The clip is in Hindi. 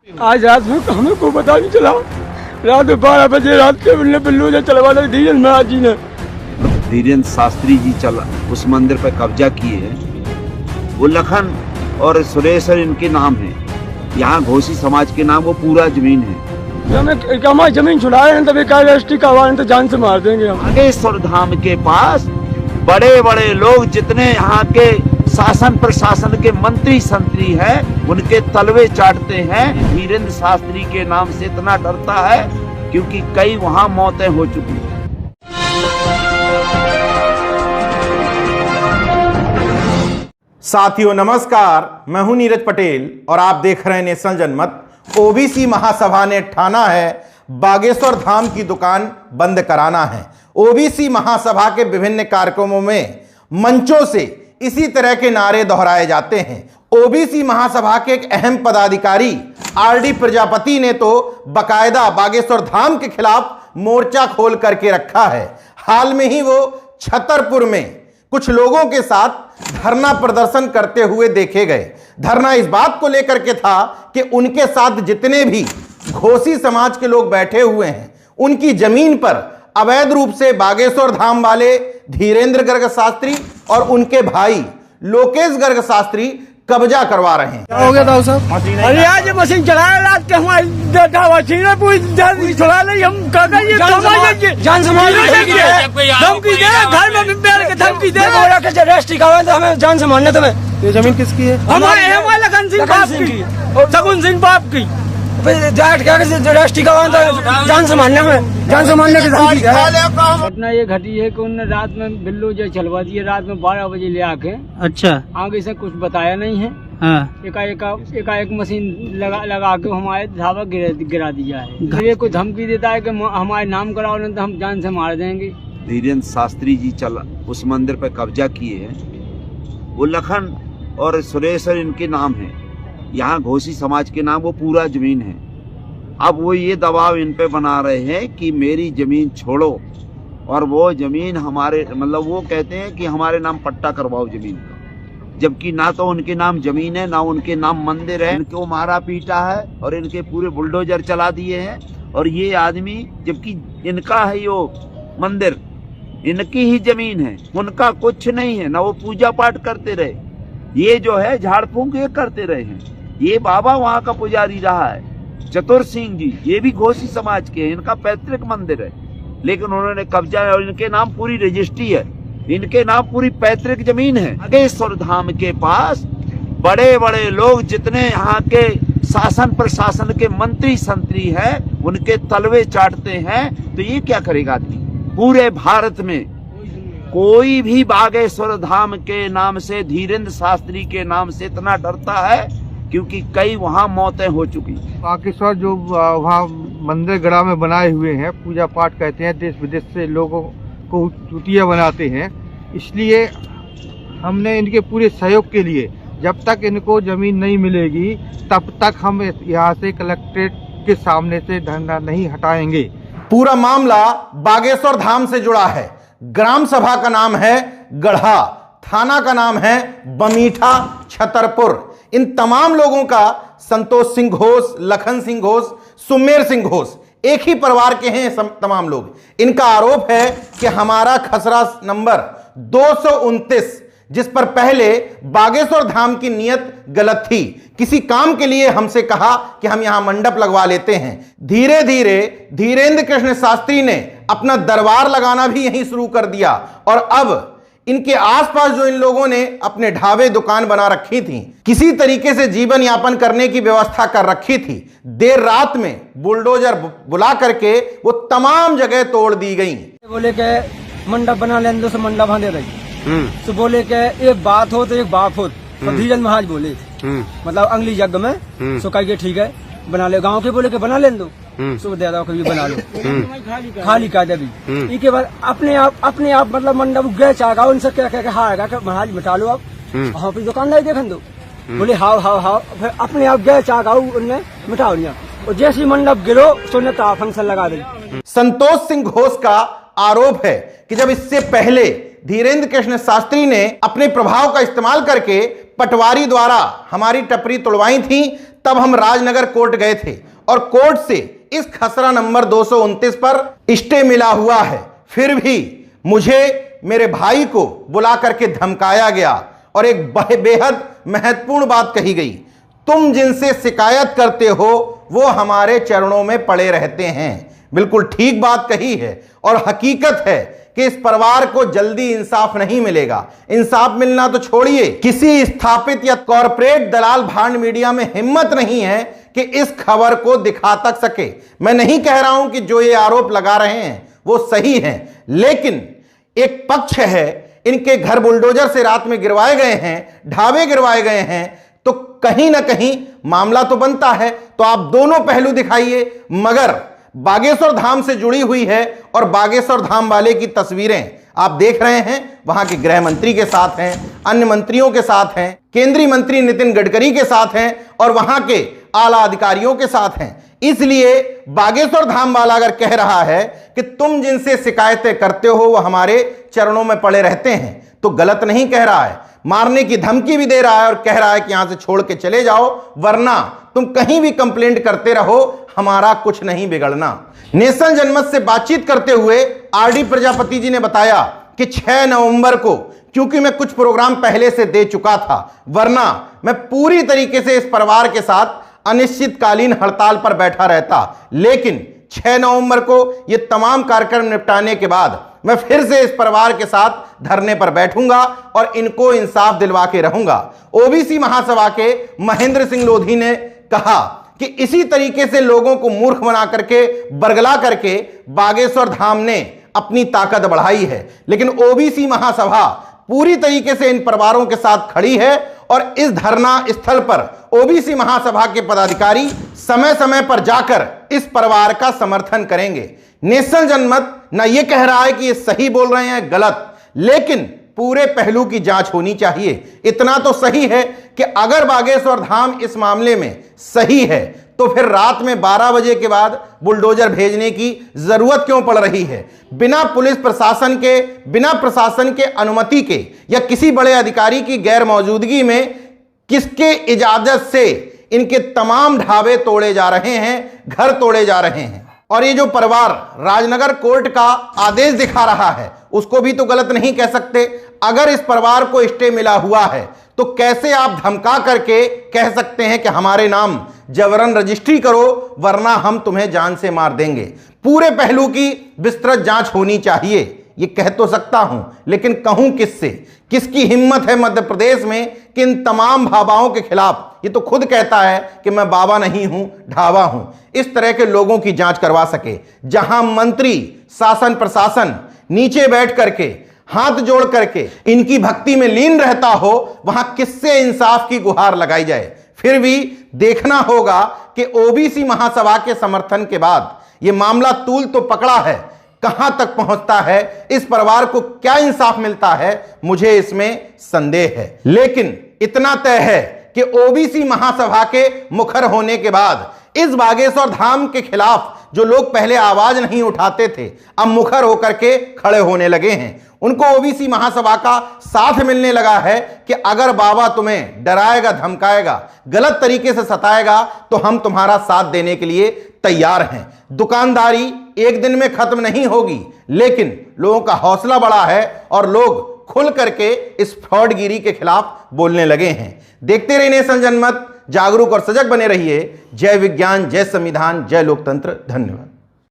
आज रात में हमें को पता नहीं चला, रात 12 बजे रात के बिल्लू ने चलवा धीरेन्द्र महाराज जी ने। धीरेन्द्र शास्त्री जी उस मंदिर पर कब्जा किए हैं। वो लखन और सुरेश इनके नाम है। यहाँ घोसी समाज के नाम वो पूरा जमीन है। हमारी जमीन छुड़ाए हैं तभी रजिस्ट्री करवाए तो जान से मार देंगे हम। बागेश्वर धाम के पास बड़े बड़े लोग जितने यहाँ के शासन प्रशासन के मंत्री संतरी हैं, उनके तलवे चाटते हैं। धीरेन्द्र शास्त्री के नाम से इतना डरता है क्योंकि कई वहाँ मौतें हो चुकी हैं। साथियों नमस्कार, मैं हूं नीरज पटेल और आप देख रहे हैं नेशनल जनमत। ओबीसी महासभा ने ठाना है बागेश्वर धाम की दुकान बंद कराना है। ओबीसी महासभा के विभिन्न कार्यक्रमों में मंचों से इसी तरह के नारे दोहराए जाते हैं। ओबीसी महासभा के एक अहम पदाधिकारी आरडी प्रजापति ने तो बकायदा बागेश्वर धाम के खिलाफ मोर्चा खोल करके रखा है। हाल में ही वो छतरपुर में कुछ लोगों के साथ धरना प्रदर्शन करते हुए देखे गए। धरना इस बात को लेकर के था कि उनके साथ जितने भी घोसी समाज के लोग बैठे हुए हैं, उनकी जमीन पर अवैध रूप से बागेश्वर धाम वाले धीरेन्द्र गर्ग शास्त्री और उनके भाई लोकेश गर्ग शास्त्री कब्जा करवा रहे हैं। क्या हो गया था साहब? अरे आज मशीन चलाया रात के हमारी पूरी चला रही, हम जान संभाल धमकी दे घर में धमकी दे रजिस्ट्री करवाए तो हमें जान से मारने। तुम्हें ये जमीन किसकी है? हमारे लखन सिंह बाप की और शगुन सिंह बाप की। रजिस्ट्री करवाए जान से मारने में, जान से मारने की घटना ये घटी है कि उन्होंने रात में बिल्लू जो चलवा दिए रात में 12 बजे ले आके। अच्छा, आगे से कुछ बताया नहीं है। हाँ। एकाएक मशीन लगा के हमारे ढाबा गिरा दिया है। ये कोई धमकी देता है कि हमारे नाम कराओ नहीं तो हम जान से मार देंगे। धीरेन्द्र शास्त्री जी उस मंदिर पर कब्जा किए हैं। वो लखन और सुरेश इनके नाम है। यहाँ घोसी समाज के नाम वो पूरा जमीन है। अब वो ये दबाव इन पे बना रहे हैं कि मेरी जमीन छोड़ो और वो जमीन हमारे मतलब वो कहते हैं कि हमारे नाम पट्टा करवाओ जमीन का, जबकि ना तो उनके नाम जमीन है ना उनके नाम मंदिर है। इनको मारा पीटा है और इनके पूरे बुलडोजर चला दिए हैं। और ये आदमी जबकि इनका है यो मंदिर, इनकी ही जमीन है, उनका कुछ नहीं है। ना वो पूजा पाठ करते रहे, ये जो है झाड़ फूंक ये करते रहे हैं। ये बाबा वहाँ का पुजारी रहा है चतुर सिंह जी, ये भी घोसी समाज के हैं, इनका पैतृक मंदिर है। लेकिन उन्होंने कब्जा और इनके नाम पूरी रजिस्ट्री है, इनके नाम पूरी पैतृक जमीन है। बागेश्वर धाम के पास बड़े बड़े लोग जितने यहाँ के शासन प्रशासन के मंत्री संतरी हैं, उनके तलवे चाटते हैं। तो ये क्या करेगा आदमी? पूरे भारत में कोई भी बागेश्वर धाम के नाम से, धीरेन्द्र शास्त्री के नाम से इतना डरता है क्योंकि कई वहाँ मौतें हो चुकी। बागेश्वर जो वहाँ मंदिर गढ़ा में बनाए हुए हैं, पूजा पाठ करते हैं, देश विदेश से लोगों को चुटिया बनाते हैं। इसलिए हमने इनके पूरे सहयोग के लिए जब तक इनको जमीन नहीं मिलेगी तब तक हम यहाँ से कलेक्ट्रेट के सामने से धरना नहीं हटाएंगे। पूरा मामला बागेश्वर धाम से जुड़ा है। ग्राम सभा का नाम है गढ़ा, थाना का नाम है बमीठा, छतरपुर। इन तमाम लोगों का संतोष सिंह घोष, लखन सिंह घोष, सुमेर सिंह घोष एक ही परिवार के हैं तमाम लोग। इनका आरोप है कि हमारा खसरा नंबर 229, जिस पर पहले बागेश्वर धाम की नियत गलत थी, किसी काम के लिए हमसे कहा कि हम यहां मंडप लगवा लेते हैं। धीरे धीरे धीरेन्द्र कृष्ण शास्त्री ने अपना दरबार लगाना भी यहीं शुरू कर दिया और अब इनके आसपास जो इन लोगों ने अपने ढाबे दुकान बना रखी थी, किसी तरीके से जीवन यापन करने की व्यवस्था कर रखी थी, देर रात में बुलडोजर बुला करके वो तमाम जगह तोड़ दी गई। बोले के मंडप बना लेंगे, मंडप बांधे रही। तो बोले के एक बात हो तो एक बात हो, तो धीरेन्द्र महाराज बोले मतलब अंगली जग में सो कह ठीक है बना ले। गाँव के बोले के बना ले दो, सुबह दे दो कभी बना लो, खाली कर दे। इसके बाद अपने आप मतलब मंडप गए चागाओ उनसे क्या कह हारेगा महाराज मिटा लो आप, हाँ फिर दुकानदारी देखन दो। बोले हाव फिर अपने आप गए चागाओ उनने मिटाओ लिया और जैसे मंडप गिरो सोने का फंक्शन लगा दे। संतोष सिंह घोष का आरोप है कि जब इससे पहले धीरेन्द्र कृष्ण शास्त्री ने अपने प्रभाव का इस्तेमाल करके पटवारी द्वारा हमारी टपरी तोड़वाई थी, तब हम राजनगर कोर्ट गए थे और कोर्ट से इस खसरा नंबर 229 पर स्टे मिला हुआ है। फिर भी मुझे मेरे भाई को बुला करके धमकाया गया और एक बेहद महत्वपूर्ण बात कही गई, तुम जिनसे शिकायत करते हो वो हमारे चरणों में पड़े रहते हैं। बिल्कुल ठीक बात कही है और हकीकत है कि इस परिवार को जल्दी इंसाफ नहीं मिलेगा। इंसाफ मिलना तो छोड़िए, किसी स्थापित या कॉरपोरेट दलाल भांड मीडिया में हिम्मत नहीं है कि इस खबर को दिखा तक सके। मैं नहीं कह रहा हूं कि जो ये आरोप लगा रहे हैं वो सही हैं, लेकिन एक पक्ष है, इनके घर बुलडोजर से रात में गिरवाए गए हैं, ढाबे गिरवाए गए हैं, तो कहीं ना कहीं मामला तो बनता है। तो आप दोनों पहलू दिखाइए, मगर बागेश्वर धाम से जुड़ी हुई है और बागेश्वर धाम वाले की तस्वीरें आप देख रहे हैं, वहां के गृह मंत्री के साथ हैं, अन्य मंत्रियों के साथ हैं, केंद्रीय मंत्री नितिन गडकरी के साथ हैं और वहां के आला अधिकारियों के साथ हैं। इसलिए बागेश्वर धाम वाला अगर कह रहा है कि तुम जिनसे शिकायतें करते हो वो हमारे चरणों में पड़े रहते हैं, तो गलत नहीं कह रहा है। मारने की धमकी भी दे रहा है और कह रहा है कि यहां से छोड़ के चले जाओ, वरना तुम कहीं भी कंप्लेंट करते रहो, हमारा कुछ नहीं बिगड़ना। नेशनल जनमत से बातचीत करते हुए आरडी प्रजापति जी ने बताया कि 6 नवंबर को, क्योंकि मैं कुछ प्रोग्राम पहले से दे चुका था, वरना मैं पूरी तरीके से इस परिवार के साथ अनिश्चितकालीन हड़ताल पर बैठा रहता, लेकिन 6 नवंबर को ये तमाम कार्यक्रम निपटाने के बाद मैं फिर से इस परिवार के साथ धरने पर बैठूंगा और इनको इंसाफ दिलवा के रहूंगा। ओबीसी महासभा के महेंद्र सिंह लोधी ने कहा कि इसी तरीके से लोगों को मूर्ख बना करके, बरगला करके बागेश्वर धाम ने अपनी ताकत बढ़ाई है, लेकिन ओबीसी महासभा पूरी तरीके से इन परिवारों के साथ खड़ी है और इस धरना स्थल पर ओबीसी महासभा के पदाधिकारी समय समय पर जाकर इस परिवार का समर्थन करेंगे। नेशनल जनमत ना ये कह रहा है कि ये सही बोल रहे हैं, गलत, लेकिन पूरे पहलू की जांच होनी चाहिए। इतना तो सही है कि अगर बागेश्वर धाम इस मामले में सही है तो फिर रात में 12 बजे के बाद बुलडोजर भेजने की जरूरत क्यों पड़ रही है? बिना पुलिस प्रशासन के, बिना प्रशासन के अनुमति के या किसी बड़े अधिकारी की गैर मौजूदगी में किसके इजाजत से इनके तमाम ढाबे तोड़े जा रहे हैं, घर तोड़े जा रहे हैं? और ये जो परिवार राजनगर कोर्ट का आदेश दिखा रहा है उसको भी तो गलत नहीं कह सकते। अगर इस परिवार को स्टे मिला हुआ है तो कैसे आप धमका करके कह सकते हैं कि हमारे नाम जबरन रजिस्ट्री करो, वरना हम तुम्हें जान से मार देंगे? पूरे पहलू की विस्तृत जांच होनी चाहिए। ये कह तो सकता हूं, लेकिन कहूं किससे? किसकी हिम्मत है मध्य प्रदेश में कि इन तमाम बाबाओं के खिलाफ, ये तो खुद कहता है कि मैं बाबा नहीं हूं, ढाबा हूं, इस तरह के लोगों की जांच करवा सके? जहां मंत्री, शासन प्रशासन नीचे बैठ करके, हाथ जोड़ करके इनकी भक्ति में लीन रहता हो, वहां किससे इंसाफ की गुहार लगाई जाए? फिर भी देखना होगा कि ओबीसी महासभा के समर्थन के बाद यह मामला तूल तो पकड़ा है, कहां तक पहुंचता है, इस परिवार को क्या इंसाफ मिलता है, मुझे इसमें संदेह है। लेकिन इतना तय है कि ओबीसी महासभा के मुखर होने के बाद इस बागेश्वर धाम के खिलाफ जो लोग पहले आवाज नहीं उठाते थे, अब मुखर होकर के खड़े होने लगे हैं। उनको ओबीसी महासभा का साथ मिलने लगा है कि अगर बाबा तुम्हें डराएगा, धमकाएगा, गलत तरीके से सताएगा तो हम तुम्हारा साथ देने के लिए तैयार हैं। दुकानदारी एक दिन में खत्म नहीं होगी, लेकिन लोगों का हौसला बढ़ा है और लोग खुल करके इस फ्रॉडगिरी के खिलाफ बोलने लगे हैं। देखते रहिए नेशनल जनमत, जागरूक और सजग बने रहिए। जय विज्ञान, जय संविधान, जय लोकतंत्र। धन्यवाद।